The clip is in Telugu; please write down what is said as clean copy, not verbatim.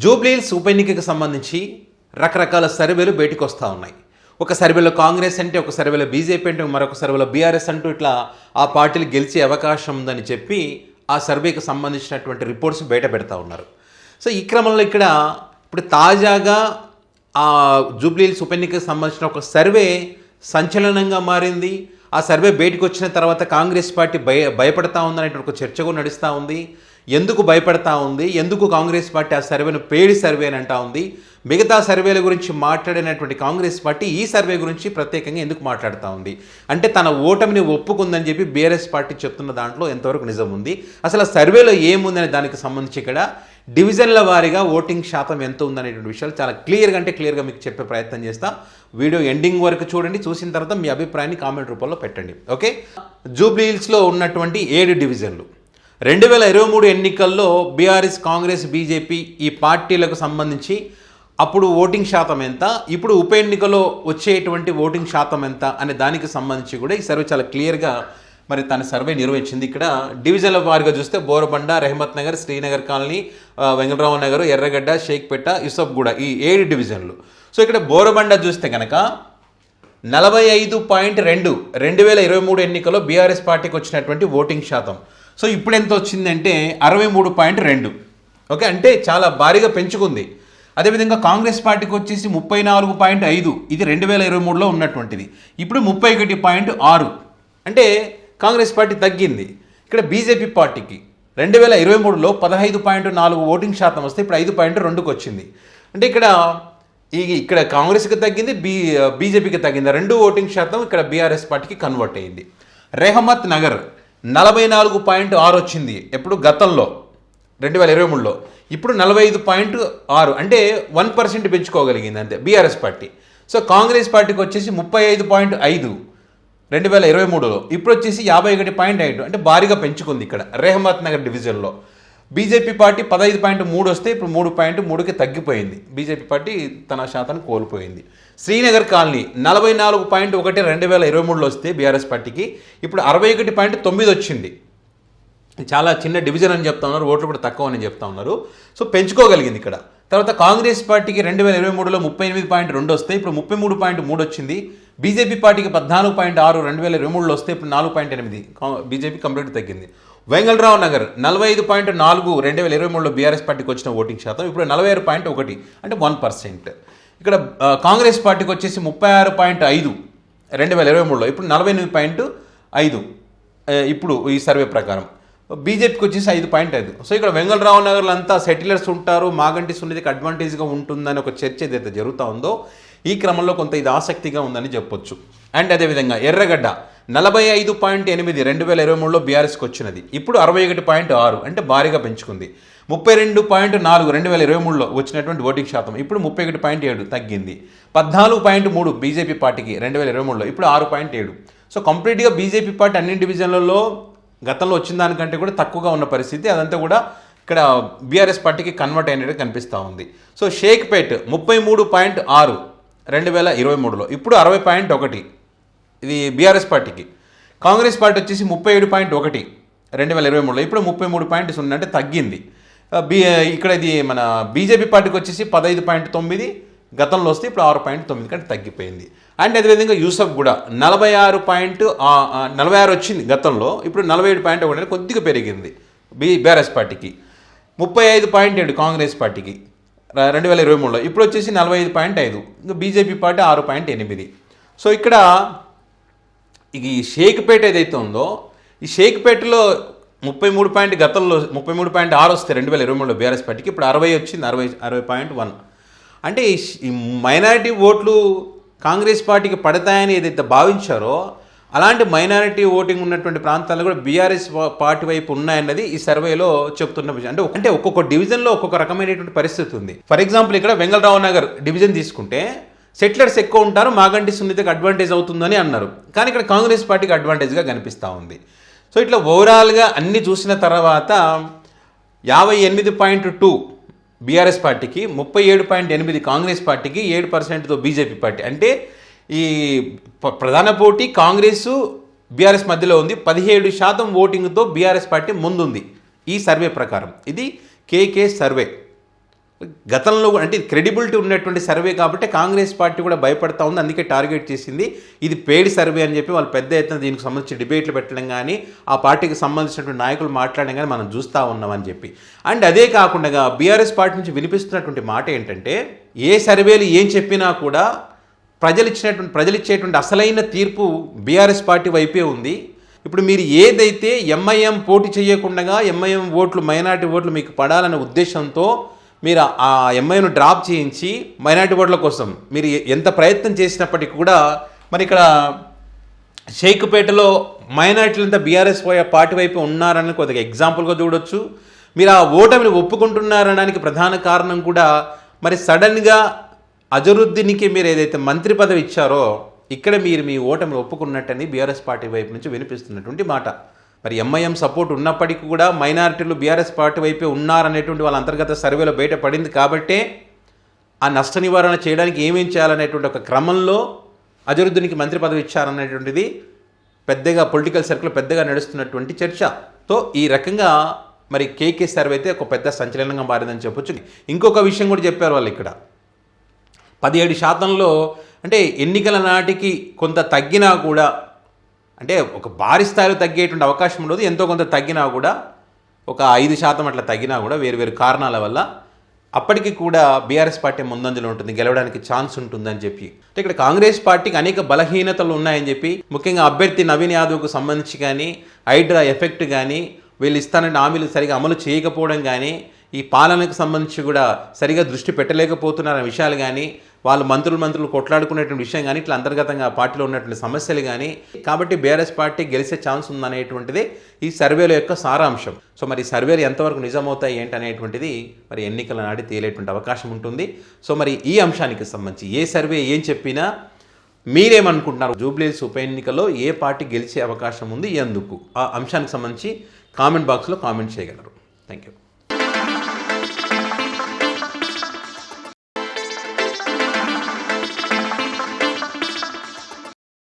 జూబ్లీహిల్స్ ఉప ఎన్నికకు సంబంధించి రకరకాల సర్వేలు బయటకు వస్తూ ఉన్నాయి. ఒక సర్వేలో కాంగ్రెస్ అంటే, ఒక సర్వేలో బీజేపీ అంటే, మరొక సర్వేలో బీఆర్ఎస్ అంటూ ఇట్లా ఆ పార్టీలు గెలిచే అవకాశం ఉందని చెప్పి ఆ సర్వేకి సంబంధించినటువంటి రిపోర్ట్స్ బయట పెడతా ఉన్నారు. సో ఈ క్రమంలో ఇప్పుడు తాజాగా ఆ జూబ్లీహిల్స్ ఉప ఎన్నికకు సంబంధించిన ఒక సర్వే సంచలనంగా మారింది. ఆ సర్వే బయటకు వచ్చిన తర్వాత కాంగ్రెస్ పార్టీ భయపడతా ఉందనేటువంటి ఒక చర్చ కూడా నడుస్తూ ఉంది. ఎందుకు భయపడతా ఉంది, ఎందుకు కాంగ్రెస్ పార్టీ ఆ సర్వేను పేడి సర్వే అని అంటా ఉంది, మిగతా సర్వేల గురించి మాట్లాడినటువంటి కాంగ్రెస్ పార్టీ ఈ సర్వే గురించి ప్రత్యేకంగా ఎందుకు మాట్లాడుతూ ఉంది అంటే తన ఓటమిని ఒప్పుకుందని చెప్పి బీఆర్ఎస్ పార్టీ చెప్తున్న దాంట్లో ఎంతవరకు నిజం ఉంది, అసలు ఆ సర్వేలో ఏముందనే దానికి సంబంధించి ఇక్కడ డివిజన్ల వారీగా ఓటింగ్ శాతం ఎంత ఉందనేటువంటి విషయాలు చాలా క్లియర్గా మీకు చెప్పే ప్రయత్నం చేస్తా. వీడియో ఎండింగ్ వరకు చూడండి. చూసిన తర్వాత మీ అభిప్రాయాన్ని కామెంట్ రూపంలో పెట్టండి. ఓకే, జూబ్లీహిల్స్లో ఉన్నటువంటి 7 డివిజన్లు 2023 ఎన్నికల్లో బీఆర్ఎస్, కాంగ్రెస్, బీజేపీ ఈ పార్టీలకు సంబంధించి అప్పుడు ఓటింగ్ శాతం ఎంత, ఇప్పుడు ఉప ఎన్నికలో వచ్చేటువంటి ఓటింగ్ శాతం ఎంత అనే దానికి సంబంధించి కూడా ఈ సర్వే చాలా క్లియర్గా మరి తన సర్వే నిర్వహించింది. ఇక్కడ డివిజన్ల వారిగా చూస్తే బోరబండ, రెహమత్ నగర్, శ్రీనగర్ కాలనీ, వెంగళరావు నగర్, ఎర్రగడ్డ, షేక్పేట, యూసఫ్గూడ ఈ 7 డివిజన్లు. సో ఇక్కడ బోరబండ చూస్తే కనుక 45.2 2023 ఎన్నికల్లో బీఆర్ఎస్ పార్టీకి వచ్చినటువంటి ఓటింగ్ శాతం. సో ఇప్పుడు ఎంత వచ్చిందంటే 63.2. ఓకే, అంటే చాలా భారీగా పెంచుకుంది. అదేవిధంగా కాంగ్రెస్ పార్టీకి వచ్చేసి 34.5, ఇది 2023లో ఉన్నటువంటిది, ఇప్పుడు 31.6, అంటే కాంగ్రెస్ పార్టీ తగ్గింది. ఇక్కడ బీజేపీ పార్టీకి 2023లో 15.4 ఓటింగ్ శాతం వస్తే ఇప్పుడు 5.2కి వచ్చింది. అంటే ఇక్కడ కాంగ్రెస్కి తగ్గింది, బీజేపీకి తగ్గింది. 2 ఓటింగ్ శాతం ఇక్కడ బీఆర్ఎస్ పార్టీకి కన్వర్ట్ అయ్యింది. రెహమత్ నగర్ 44.6 వచ్చింది ఎప్పుడు గతంలో 2023లో, ఇప్పుడు 45.6, అంటే 1% పెంచుకోగలిగింది అంతే బీఆర్ఎస్ పార్టీ. సో కాంగ్రెస్ పార్టీకి వచ్చేసి 35.5 2023లో, ఇప్పుడు వచ్చేసి 51.5, అంటే భారీగా పెంచుకుంది ఇక్కడ రెహమత్ నగర్ డివిజన్లో. బీజేపీ పార్టీ 15.3 వస్తే ఇప్పుడు 3.3కి తగ్గిపోయింది. బీజేపీ పార్టీ తన శాతాన్ని కోల్పోయింది. శ్రీనగర్ కాలనీ 44.1 2023లో వస్తే బీఆర్ఎస్ పార్టీకి ఇప్పుడు 61.9 వచ్చింది. చాలా చిన్న డివిజన్ అని చెప్తా ఉన్నారు, ఓట్లు కూడా తక్కువ అని చెప్తా ఉన్నారు. సో పెంచుకోగలిగింది ఇక్కడ. తర్వాత కాంగ్రెస్ పార్టీకి 2023లో 38.2 వస్తే ఇప్పుడు 33.3 వచ్చింది. బీజేపీ పార్టీకి 14.6 2023లో వస్తే ఇప్పుడు 4.8, బీజేపీ కంప్లీట్ తగ్గింది. వెంగళరావు నగర్ 45.4 2023లో బీఆర్ఎస్ పార్టీకి వచ్చిన ఓటింగ్ శాతం ఇప్పుడు 46.1, అంటే 1%. ఇక్కడ కాంగ్రెస్ పార్టీకి వచ్చేసి 36.5 2023లో, ఇప్పుడు 48.5 ఇప్పుడు ఈ సర్వే ప్రకారం. బీజేపీకి వచ్చేసి 5.5. సో ఇక్కడ వెంగళరావు నగర్లో అంతా సెటిలర్స్ ఉంటారు, మాగంటి సునీతకి అడ్వాంటేజ్గా ఉంటుందని ఒక చర్చ ఏదైతే జరుగుతూ ఉందో ఈ క్రమంలో కొంత ఇది ఆసక్తిగా ఉందని చెప్పొచ్చు. అండ్ అదేవిధంగా ఎర్రగడ్డ 45.8 2023లో బీఆర్ఎస్కి వచ్చినది, ఇప్పుడు 61.6, అంటే భారీగా పెంచుకుంది. 32.4 2023లో వచ్చినటువంటి ఓటింగ్ శాతం ఇప్పుడు 31.7 తగ్గింది. 14.3 బీజేపీ పార్టీకి 2023లో, ఇప్పుడు 6.7. సో కంప్లీట్గా బీజేపీ పార్టీ అన్ని డివిజన్లలో గతంలో వచ్చిన దానికంటే కూడా తక్కువగా ఉన్న పరిస్థితి, అదంతా కూడా ఇక్కడ బీఆర్ఎస్ పార్టీకి కన్వర్ట్ అయినట్టు కనిపిస్తూ ఉంది. సో షేక్పేట్ 33.6 2023లో, ఇప్పుడు 60.1, ఇది బీఆర్ఎస్ పార్టీకి. కాంగ్రెస్ పార్టీ వచ్చేసి 37.1 2023లో, ఇప్పుడు 33.0, అంటే తగ్గింది. ఇక్కడ ఇది మన బీజేపీ పార్టీకి వచ్చేసి 15.9 గతంలో వస్తే ఇప్పుడు 6.9, కంటే తగ్గిపోయింది. అండ్ అదేవిధంగా యూసఫ్గూడ 46 వచ్చింది గతంలో, ఇప్పుడు 47.1, అంటే కొద్దిగా పెరిగింది బీఆర్ఎస్ పార్టీకి. 35.7 కాంగ్రెస్ పార్టీకి 2023లో, ఇప్పుడు వచ్చేసి 45.5, ఇంకా బీజేపీ పార్టీ 6.8. సో ఇక్కడ ఈ షేక్పేట ఏదైతే ఉందో, ఈ షేక్పేటలో 33 గతంలో 33.6 వస్తే 2023లో బీఆర్ఎస్ పార్టీకి, ఇప్పుడు 60 వచ్చింది, 60.1. అంటే ఈ మైనారిటీ ఓట్లు కాంగ్రెస్ పార్టీకి పడతాయని ఏదైతే భావించారో అలాంటి మైనారిటీ ఓటింగ్ ఉన్నటువంటి ప్రాంతాల్లో కూడా బీఆర్ఎస్ పార్టీ వైపు ఉన్నాయన్నది ఈ సర్వేలో చెప్తున్న విషయం. అంటే ఒక్కొక్క డివిజన్లో ఒక్కొక్క రకమైనటువంటి పరిస్థితి ఉంది. ఫర్ ఎగ్జాంపుల్ ఇక్కడ వెంగళరావు నగర్ డివిజన్ తీసుకుంటే సెటిలర్స్ ఎక్కువ ఉంటారు, మాగంటి సునీతకి అడ్వాంటేజ్ అవుతుందని అన్నారు, కానీ ఇక్కడ కాంగ్రెస్ పార్టీకి అడ్వాంటేజ్గా కనిపిస్తూ ఉంది. సో ఇట్లా ఓవరాల్గా అన్ని చూసిన తర్వాత 58.2 బీఆర్ఎస్ పార్టీకి, 37.8 కాంగ్రెస్ పార్టీకి, 7%తో బీజేపీ పార్టీ. అంటే ఈ ప్రధాన పోటీ కాంగ్రెస్ బీఆర్ఎస్ మధ్యలో ఉంది. 17% ఓటింగ్తో బీఆర్ఎస్ పార్టీ ముందుంది ఈ సర్వే ప్రకారం. ఇది కేకే సర్వే. గతంలో అంటే క్రెడిబిలిటీ ఉన్నటువంటి సర్వే కాబట్టి కాంగ్రెస్ పార్టీ కూడా భయపడతా ఉంది, అందుకే టార్గెట్ చేసింది. ఇది పెయిడ్ సర్వే అని చెప్పి వాళ్ళు పెద్ద ఎత్తున దీనికి సంబంధించి డిబేట్లు పెట్టడం కానీ ఆ పార్టీకి సంబంధించినటువంటి నాయకులు మాట్లాడడం కానీ మనం చూస్తూ ఉన్నామని చెప్పి. అండ్ అదే కాకుండా బీఆర్ఎస్ పార్టీ నుంచి వినిపిస్తున్నటువంటి మాట ఏంటంటే ఏ సర్వేలు ఏం చెప్పినా కూడా ప్రజలిచ్చేటువంటి అసలైన తీర్పు బీఆర్ఎస్ పార్టీ వైపే ఉంది. ఇప్పుడు మీరు ఏదైతే ఎంఐఎం పోటీ చేయకుండా ఎంఐఎం ఓట్లు మైనార్టీ ఓట్లు మీకు పడాలనే ఉద్దేశంతో మీరు ఆ ఎంఐను డ్రాప్ చేయించి మైనార్టీ ఓట్ల కోసం మీరు ఎంత ప్రయత్నం చేసినప్పటికీ కూడా మరి ఇక్కడ షేక్పేటలో మైనార్టీలంతా బీఆర్ఎస్ పార్టీ వైపు ఉన్నారని కొద్దిగా ఎగ్జాంపుల్గా చూడొచ్చు. మీరు ఆ ఓటమిని ఒప్పుకుంటున్నారనడానికి ప్రధాన కారణం కూడా మరి సడన్గా అజరుద్దీన్కి మీరు ఏదైతే మంత్రి పదవి ఇచ్చారో ఇక్కడ మీరు మీ ఓటమిని ఒప్పుకున్నట్టని బీఆర్ఎస్ పార్టీ వైపు నుంచి వినిపిస్తున్నటువంటి మాట. మరి ఎంఐఎం సపోర్ట్ ఉన్నప్పటికీ కూడా మైనారిటీలు బీఆర్ఎస్ పార్టీ వైపే ఉన్నారనేటువంటి వాళ్ళ అంతర్గత సర్వేలో బయటపడింది కాబట్టే ఆ నష్ట నివారణ చేయడానికి ఏమేం చేయాలనేటువంటి ఒక క్రమంలో అజరుద్దీన్కి మంత్రి పదవి ఇచ్చారనేటువంటిది పెద్దగా పొలిటికల్ సర్కిల్ పెద్దగా నడుస్తున్నటువంటి చర్చతో ఈ రకంగా మరి కేకే సర్వే అయితే ఒక పెద్ద సంచలనంగా మారిందని చెప్పొచ్చు. ఇంకొక విషయం కూడా చెప్పారు వాళ్ళు ఇక్కడ 17% అంటే ఎన్నికల నాటికి కొంత తగ్గినా కూడా అంటే ఒక భారీ స్థాయిలో తగ్గేటువంటి అవకాశం ఉండదు, ఎంతో కొంత తగ్గినా కూడా ఒక 5% అట్లా తగ్గినా కూడా వేరు కారణాల వల్ల అప్పటికి కూడా బీఆర్ఎస్ పార్టీ ముందంజలో ఉంటుంది, గెలవడానికి ఛాన్స్ ఉంటుందని చెప్పి. అంటే ఇక్కడ కాంగ్రెస్ పార్టీకి అనేక బలహీనతలు ఉన్నాయని చెప్పి ముఖ్యంగా అభ్యర్థి నవీన్ యాదవ్కు సంబంధించి కానీ హైడ్రా ఎఫెక్ట్ కానీ వీళ్ళు ఇస్తానని హామీలు సరిగా అమలు చేయకపోవడం కానీ ఈ పాలనకు సంబంధించి కూడా సరిగా దృష్టి పెట్టలేకపోతున్నారనే విషయాలు కానీ వాళ్ళు మంత్రులు కొట్లాడుకునేటువంటి విషయం కానీ ఇట్లా అంతర్గతంగా పార్టీలో ఉన్నటువంటి సమస్యలు కానీ కాబట్టి బీఆర్ఎస్ పార్టీ గెలిచే ఛాన్స్ ఉందనేటువంటిది ఈ సర్వేల యొక్క సారాంశం. సో మరి సర్వేలు ఎంతవరకు నిజమవుతాయి ఏంటనేటువంటిది మరి ఎన్నికల నాటి తేలేటువంటి అవకాశం ఉంటుంది. సో మరి ఈ అంశానికి సంబంధించి ఏ సర్వే ఏం చెప్పినా మీరేమనుకుంటున్నారు, జూబ్లీహిల్స్ ఉప ఎన్నికలో ఏ పార్టీ గెలిచే అవకాశం ఉంది, ఎందుకు, ఆ అంశానికి సంబంధించి కామెంట్ బాక్స్లో కామెంట్ చేయగలరు. Thank you.